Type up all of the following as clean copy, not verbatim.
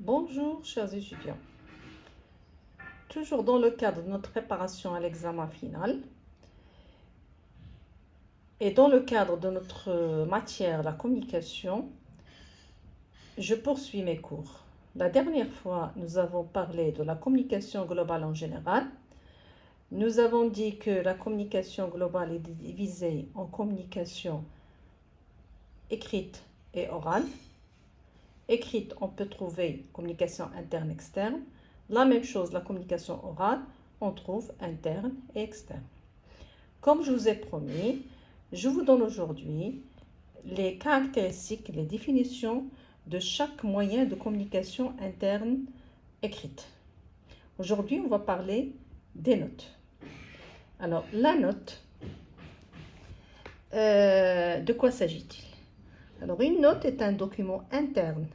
Bonjour chers étudiants, toujours dans le cadre de notre préparation à l'examen final et dans le cadre de notre matière, la communication, je poursuis mes cours. La dernière fois, nous avons parlé de la communication globale en général. Nous avons dit que la communication globale est divisée en communication écrite et orale. Écrite, on peut trouver communication interne-externe. La même chose, la communication orale, on trouve interne et externe. Comme je vous ai promis, je vous donne aujourd'hui les caractéristiques, les définitions de chaque moyen de communication interne écrite. Aujourd'hui, on va parler des notes. Alors, la note, de quoi s'agit-il? Alors, une note est un document interne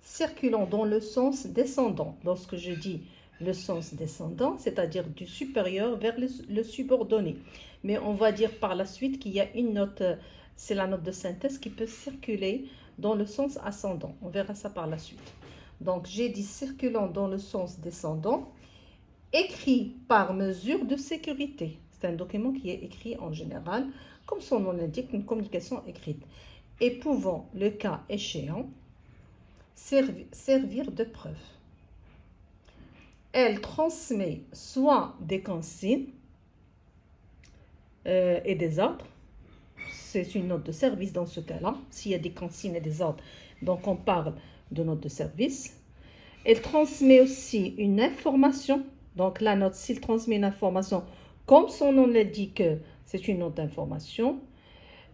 circulant dans le sens descendant. Lorsque je dis le sens descendant, c'est-à-dire du supérieur vers le subordonné. Mais on va dire par la suite qu'il y a une note, c'est la note de synthèse qui peut circuler dans le sens ascendant. On verra ça par la suite. Donc, j'ai dit circulant dans le sens descendant, écrit par mesure de sécurité. C'est un document qui est écrit en général, comme son nom l'indique, une communication écrite. Et pouvant, le cas échéant, servir de preuve. Elle transmet soit des consignes et des ordres. C'est une note de service dans ce cas-là. S'il y a des consignes et des ordres, donc on parle de note de service. Elle transmet aussi une information. Donc la note, s'il transmet une information, comme son nom l'indique, c'est une note d'information.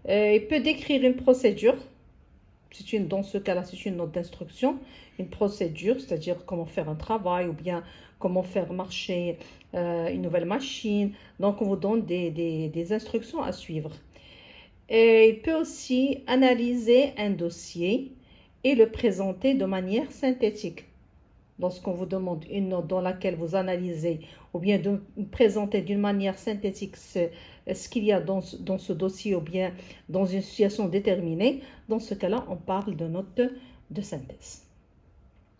Il peut décrire une procédure. Dans ce cas-là, c'est une note d'instruction, une procédure, c'est-à-dire comment faire un travail ou bien comment faire marcher une nouvelle machine. Donc, on vous donne des instructions à suivre. Et il peut aussi analyser un dossier et le présenter de manière synthétique. Lorsqu'on vous demande une note dans laquelle vous analysez ou bien de présenter d'une manière synthétique ce qu'il y a dans ce dossier ou bien dans une situation déterminée, dans ce cas-là, on parle de note de synthèse.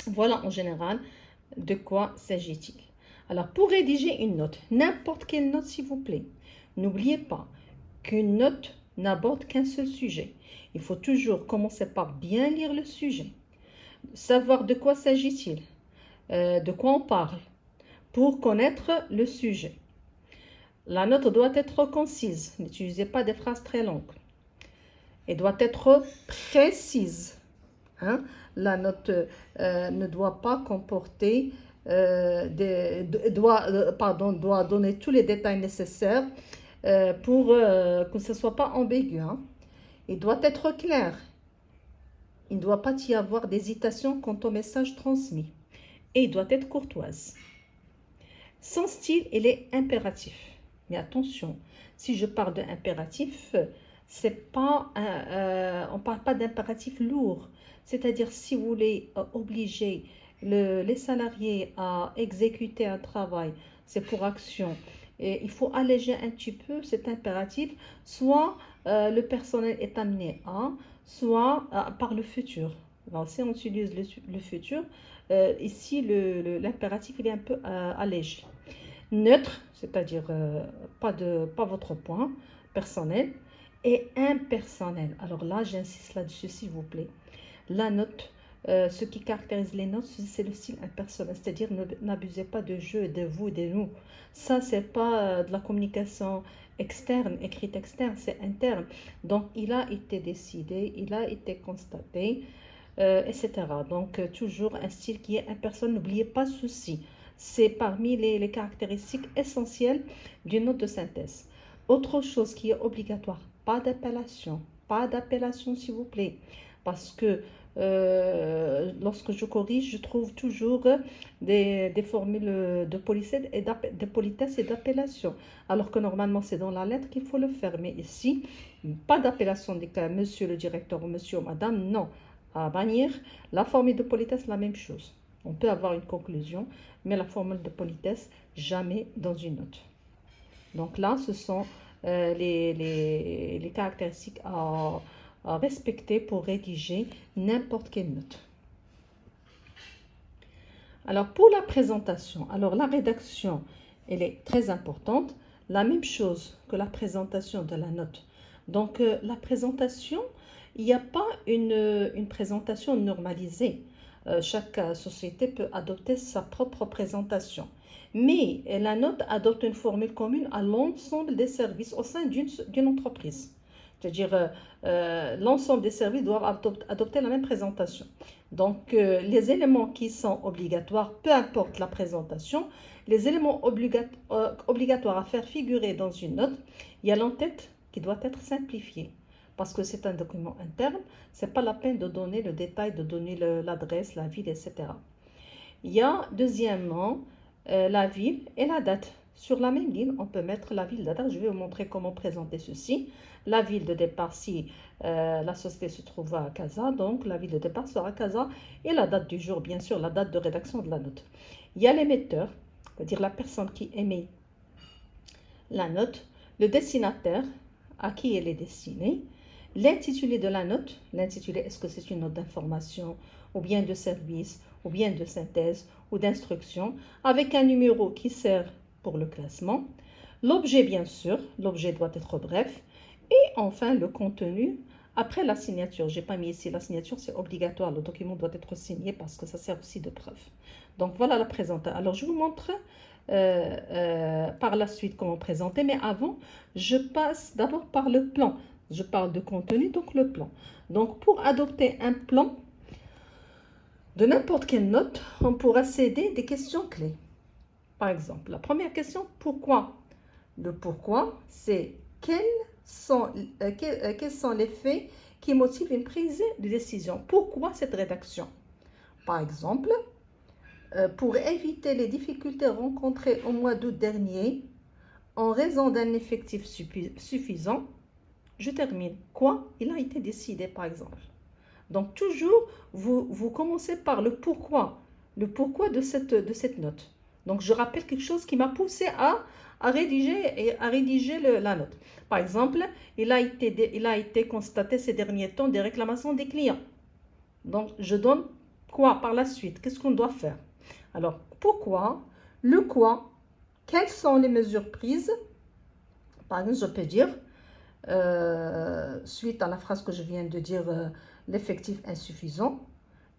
Voilà en général de quoi s'agit-il. Alors, pour rédiger une note, n'importe quelle note s'il vous plaît, n'oubliez pas qu'une note n'aborde qu'un seul sujet. Il faut toujours commencer par bien lire le sujet, savoir de quoi s'agit-il, de quoi on parle, pour connaître le sujet. La note doit être concise, n'utilisez pas des phrases très longues. Elle doit être précise. Hein? La note ne doit pas comporter, doit donner tous les détails nécessaires pour que ce ne soit pas ambigu. Hein? Il doit être clair. Il ne doit pas y avoir d'hésitation quant au message transmis. Et il doit être courtoise. Son style, il est impératif. Mais attention, si je parle d'impératif, c'est pas on ne parle pas d'impératif lourd. C'est-à-dire, si vous voulez obliger les salariés à exécuter un travail, c'est pour action. Et il faut alléger un petit peu cet impératif, soit le personnel est amené à, soit par le futur. Alors, si on utilise le futur, ici, l'impératif, il est un peu allégé. Neutre, c'est-à-dire pas votre point personnel, et impersonnel. Alors là, j'insiste là-dessus, s'il vous plaît. La note, ce qui caractérise les notes, c'est le style impersonnel, c'est-à-dire n'abusez pas de je, de vous, de nous. Ça, c'est pas de la communication externe, écrite externe, c'est interne. Donc, il a été décidé, il a été constaté, etc. Donc, toujours un style qui est impersonnel. N'oubliez pas ceci. C'est parmi les caractéristiques essentielles d'une note de synthèse. Autre chose qui est obligatoire, pas d'appellation s'il vous plaît. Parce que lorsque je corrige, je trouve toujours des formules de politesse et d'appellation. Alors que normalement, c'est dans la lettre qu'il faut le faire. Mais ici, pas d'appellation des cas monsieur le directeur ou monsieur ou madame, non. À bannir, la formule de politesse, la même chose. On peut avoir une conclusion, mais la formule de politesse, jamais dans une note. Donc là, ce sont les caractéristiques à respecter pour rédiger n'importe quelle note. Alors, pour la présentation, alors la rédaction, elle est très importante. La même chose que la présentation de la note. Donc, la présentation, il n'y a pas une présentation normalisée. Chaque société peut adopter sa propre présentation. Mais la note adopte une formule commune à l'ensemble des services au sein d'une entreprise. C'est-à-dire, l'ensemble des services doivent adopter la même présentation. Donc, les éléments qui sont obligatoires, peu importe la présentation, les éléments obligatoires à faire figurer dans une note, il y a l'entête qui doit être simplifiée. Parce que c'est un document interne, ce n'est pas la peine de donner le détail, de donner l'adresse, la ville, etc. Il y a deuxièmement la ville et la date. Sur la même ligne, on peut mettre la ville de date. Je vais vous montrer comment présenter ceci. La ville de départ, si la société se trouve à Casa, donc la ville de départ sera Casa. Et la date du jour, bien sûr, la date de rédaction de la note. Il y a l'émetteur, c'est-à-dire la personne qui émet la note, le destinataire, à qui elle est destinée, l'intitulé de la note. L'intitulé, est-ce que c'est une note d'information ou bien de service ou bien de synthèse ou d'instruction, avec un numéro qui sert pour le classement. L'objet, bien sûr, l'objet doit être bref. Et enfin, le contenu, après la signature. Je n'ai pas mis ici la signature, c'est obligatoire. Le document doit être signé parce que ça sert aussi de preuve. Donc, voilà la présentation. Alors, je vous montre par la suite comment présenter. Mais avant, je passe d'abord par le plan. Je parle de contenu, donc le plan. Donc, pour adopter un plan de n'importe quelle note, on pourra s'aider des questions clés. Par exemple, la première question, pourquoi? Le pourquoi, c'est quels sont les faits qui motivent une prise de décision? Pourquoi cette rédaction? Par exemple, pour éviter les difficultés rencontrées au mois d'août dernier, en raison d'un effectif suffisant, je termine. Quoi? Il a été décidé, par exemple. Donc, toujours, vous commencez par le pourquoi de cette note. Donc, je rappelle quelque chose qui m'a poussé à rédiger la note. Par exemple, il a été constaté ces derniers temps des réclamations des clients. Donc, je donne quoi par la suite? Qu'est-ce qu'on doit faire? Alors, pourquoi? Le quoi? Quelles sont les mesures prises? Par exemple, je peux dire, suite à la phrase que je viens de dire, l'effectif insuffisant,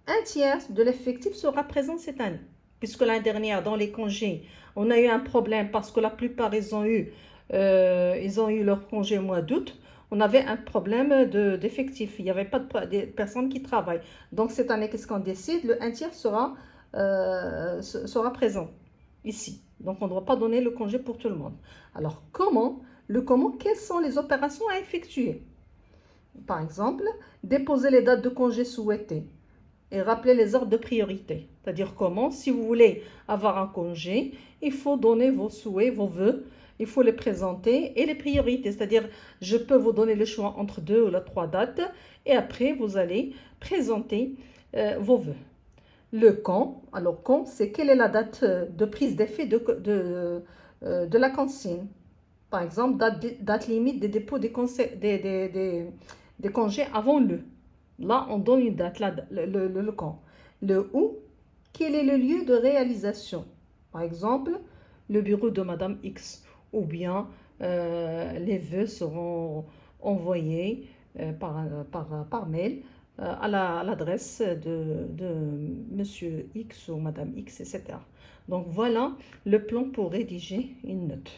un tiers de l'effectif sera présent cette année. Puisque l'année dernière, dans les congés, on a eu un problème parce que la plupart, ils ont eu leur congé au mois d'août. On avait un problème d'effectif. Il n'y avait pas de personnes qui travaillent. Donc, cette année, qu'est-ce qu'on décide? Le un tiers sera présent ici. Donc, on ne doit pas donner le congé pour tout le monde. Alors, comment? Quelles sont les opérations à effectuer? Par exemple, déposer les dates de congé souhaitées et rappeler les ordres de priorité. C'est-à-dire comment, si vous voulez avoir un congé, il faut donner vos souhaits, vos vœux, il faut les présenter et les priorités. C'est-à-dire, je peux vous donner le choix entre 2 ou 3 dates et après, vous allez présenter vos vœux. Le quand, alors quand, c'est quelle est la date de prise d'effet de la consigne. Par exemple, date limite des dépôts des congés avant le. Là, on donne une date, le quand. Le où, quel est le lieu de réalisation? Par exemple, le bureau de Madame X. Ou bien, les vœux seront envoyés par mail à l'adresse de Monsieur X ou Madame X, etc. Donc, voilà le plan pour rédiger une note.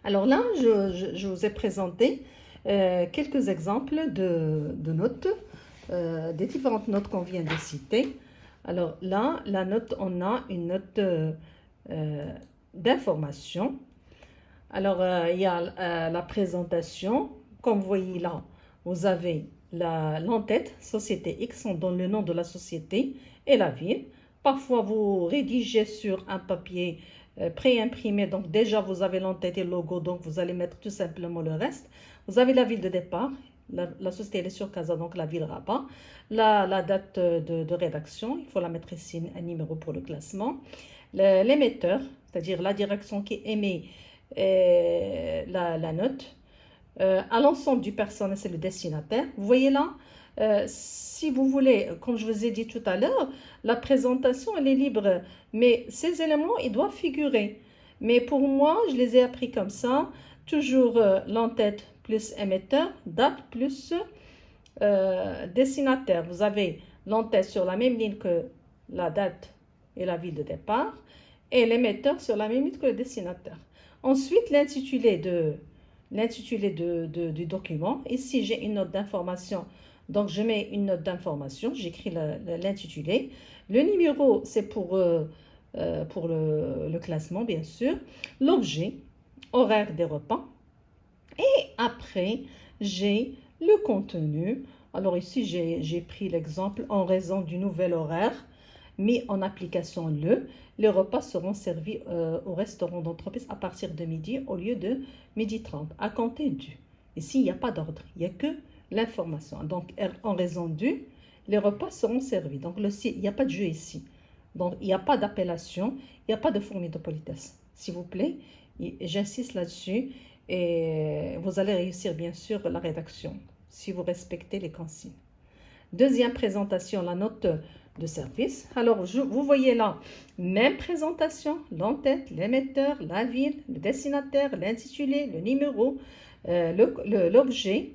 Alors là, je vous ai présenté quelques exemples de notes, des différentes notes qu'on vient de citer. Alors là, la note, on a une note d'information. Alors, il y a la présentation. Comme vous voyez là, vous avez l'entête, société X, on donne le nom de la société et la ville. Parfois, vous rédigez sur un papier pré-imprimé, donc déjà vous avez l'entête et le logo, donc vous allez mettre tout simplement le reste. Vous avez la ville de départ, la société elle est sur Casa, donc la ville Rabat. La date de rédaction, il faut la mettre ici, un numéro pour le classement. L'émetteur, c'est-à-dire la direction qui émet la note. À l'ensemble du personnel, c'est le destinataire. Vous voyez là, Si vous voulez, comme je vous ai dit tout à l'heure, la présentation, elle est libre. Mais ces éléments, ils doivent figurer. Mais pour moi, je les ai appris comme ça. Toujours l'entête plus émetteur, date plus destinataire. Vous avez l'entête sur la même ligne que la date et la ville de départ et l'émetteur sur la même ligne que le destinataire. Ensuite, l'intitulé du document. Ici, j'ai une note d'information. Donc, je mets une note d'information. J'écris l'intitulé. Le numéro, c'est pour le classement, bien sûr. L'objet, horaire des repas. Et après, j'ai le contenu. Alors ici, j'ai pris l'exemple en raison du nouvel horaire mis en application les repas seront servis au restaurant d'entreprise à partir de midi au lieu de midi 30, à compter du. Ici, il n'y a pas d'ordre, il n'y a que l'information. Donc, en raison du, les repas seront servis. Donc, il n'y a pas de jeu ici. Donc, il n'y a pas d'appellation, il n'y a pas de formule de politesse. S'il vous plaît, j'insiste là-dessus et vous allez réussir, bien sûr, la rédaction si vous respectez les consignes. Deuxième présentation, la note de service. Alors, vous voyez là, même présentation, l'entête, l'émetteur, la ville, le destinataire, l'intitulé, le numéro, l'objet.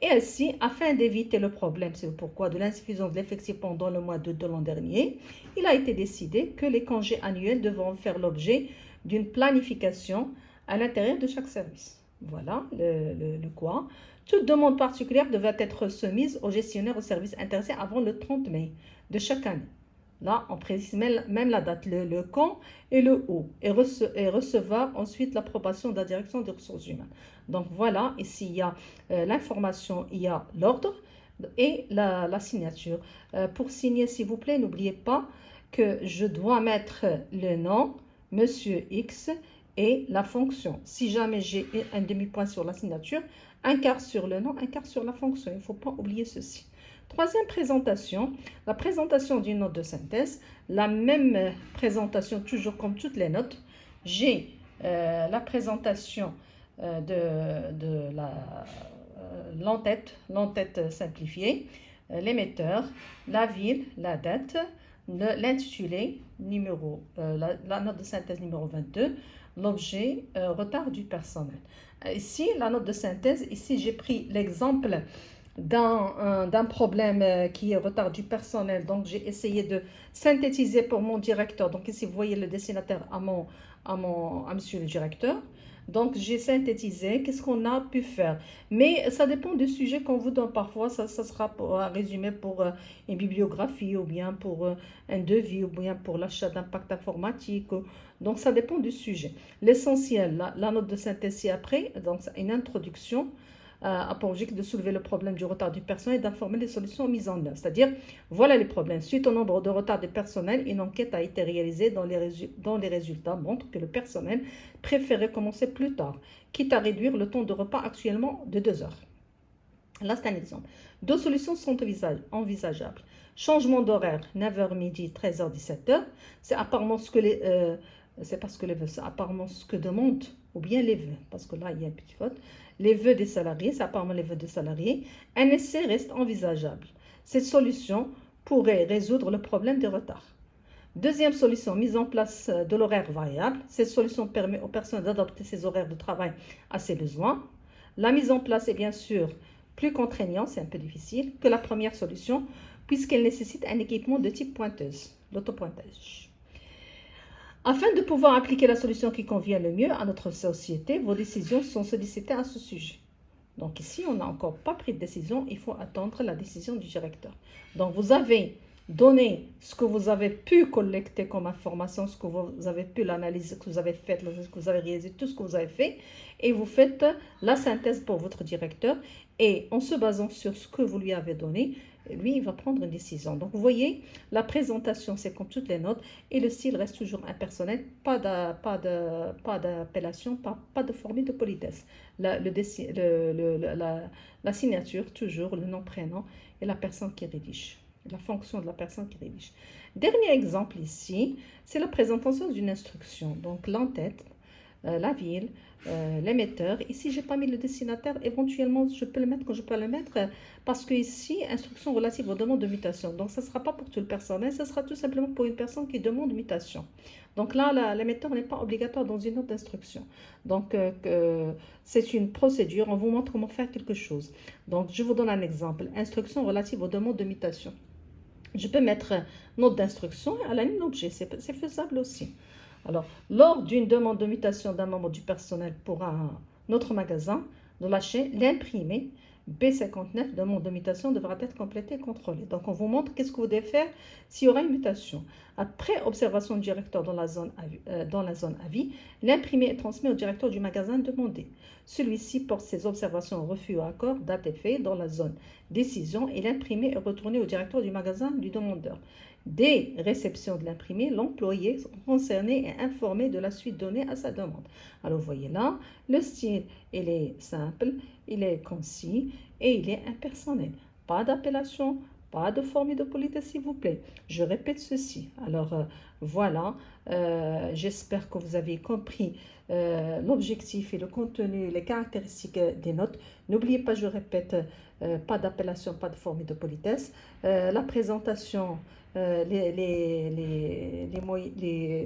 Et ainsi, afin d'éviter le problème, c'est pourquoi de l'insuffisance de l'effectif pendant le mois de l'an dernier, il a été décidé que les congés annuels devront faire l'objet d'une planification à l'intérieur de chaque service. Voilà le quoi. Toute demande particulière devait être soumise au gestionnaire au service intéressé avant le 30 mai de chaque année. Là, on précise même la date, le quand et le où, et recevoir ensuite l'approbation de la direction des ressources humaines. Donc voilà, ici il y a l'information, il y a l'ordre et la signature. Pour signer, s'il vous plaît, n'oubliez pas que je dois mettre le nom, Monsieur X, et la fonction. Si jamais j'ai un demi-point sur la signature, un quart sur le nom, un quart sur la fonction. Il ne faut pas oublier ceci. Troisième présentation, la présentation d'une note de synthèse. La même présentation, toujours comme toutes les notes. J'ai la présentation de l'entête simplifiée, l'émetteur, la ville, la date, l'intitulé, la note de synthèse numéro 22, l'objet, retard du personnel. Ici, la note de synthèse, ici j'ai pris l'exemple d'un problème qui est retard du personnel. Donc, j'ai essayé de synthétiser pour mon directeur. Donc, ici, vous voyez le destinataire à monsieur le directeur. Donc, j'ai synthétisé qu'est-ce qu'on a pu faire. Mais ça dépend du sujet qu'on vous donne. Parfois, ça sera un résumé pour une bibliographie ou bien pour un devis ou bien pour l'achat d'impact informatique. Donc, ça dépend du sujet. L'essentiel, la note de synthèse ci-après, donc une introduction a pour objectif de soulever le problème du retard du personnel et d'informer les solutions mises en œuvre. C'est-à-dire, voilà les problèmes. Suite au nombre de retards du personnel, une enquête a été réalisée dont les résultats montrent que le personnel préférait commencer plus tard, quitte à réduire le temps de repas actuellement de 2 heures. Là, c'est un exemple. 2 solutions sont envisageables. Changement d'horaire, 9h midi, 13h, 17h. C'est apparemment ce que c'est parce que les vœux, c'est apparemment ce que demandent, ou bien les vœux, parce que là, il y a une petite faute. Les vœux des salariés, c'est apparemment les vœux des salariés. Un essai reste envisageable. Cette solution pourrait résoudre le problème des retards. Deuxième solution, mise en place de l'horaire variable. Cette solution permet aux personnes d'adapter ses horaires de travail à ses besoins. La mise en place est bien sûr plus contraignante, c'est un peu difficile, que la première solution, puisqu'elle nécessite un équipement de type pointeuse, l'autopointage. Afin de pouvoir appliquer la solution qui convient le mieux à notre société, vos décisions sont sollicitées à ce sujet. Donc ici, on n'a encore pas pris de décision, il faut attendre la décision du directeur. Donc vous avez donné ce que vous avez pu collecter comme information, ce que vous avez pu, l'analyse que vous avez faite, ce que vous avez réalisé, tout ce que vous avez fait, et vous faites la synthèse pour votre directeur, et en se basant sur ce que vous lui avez donné, lui, il va prendre une décision. Donc, vous voyez, la présentation, c'est comme toutes les notes, et le style reste toujours impersonnel, pas d'appellation, pas de formule de politesse. La signature, toujours le nom, prénom, et la personne qui rédige, la fonction de la personne qui rédige. Dernier exemple ici, c'est la présentation d'une instruction. Donc, l'entête, la ville, l'émetteur. Ici, j'ai pas mis le destinataire. Éventuellement, je peux le mettre quand je peux le mettre parce que ici, instruction relative aux demandes de mutation. Donc, ça ne sera pas pour tout le personnel, ce sera tout simplement pour une personne qui demande mutation. Donc là, l'émetteur n'est pas obligatoire dans une note d'instruction. Donc, c'est une procédure. On vous montre comment faire quelque chose. Donc, je vous donne un exemple. Instruction relative aux demandes de mutation. Je peux mettre note d'instruction à la ligne objet. C'est faisable aussi. Alors, lors d'une demande de mutation d'un membre du personnel pour un autre magasin de la chaîne, l'imprimé B59 demande de mutation devra être complété et contrôlé. Donc, on vous montre qu'est-ce que vous devez faire s'il y aura une mutation. Après observation du directeur dans la zone avis, l'imprimé est transmis au directeur du magasin demandé. Celui-ci porte ses observations au refus ou accord, date et fait dans la zone décision et l'imprimé est retourné au directeur du magasin du demandeur. Dès réception de l'imprimé, l'employé concerné est informé de la suite donnée à sa demande. Alors, vous voyez là, le style, il est simple, il est concis et il est impersonnel. Pas d'appellation, pas de formule de politesse, s'il vous plaît. Je répète ceci. Alors, voilà, j'espère que vous avez compris l'objectif et le contenu, les caractéristiques des notes. N'oubliez pas, je répète, pas d'appellation, pas de formule de politesse. La présentation, les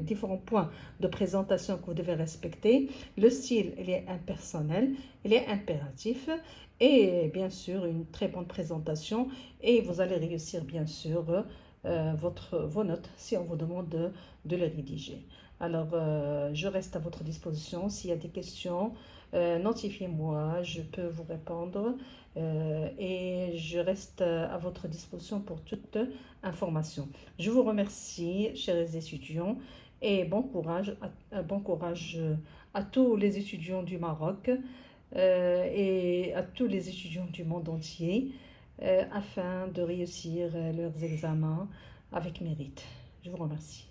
différents points de présentation que vous devez respecter. Le style, il est impersonnel, il est impératif et bien sûr une très bonne présentation et vous allez réussir bien sûr vos notes si on vous demande de les rédiger. Alors, je reste à votre disposition. S'il y a des questions, notifiez-moi, je peux vous répondre et je reste à votre disposition pour toute information. Je vous remercie, chers étudiants, et bon courage à tous les étudiants du Maroc et à tous les étudiants du monde entier afin de réussir leurs examens avec mérite. Je vous remercie.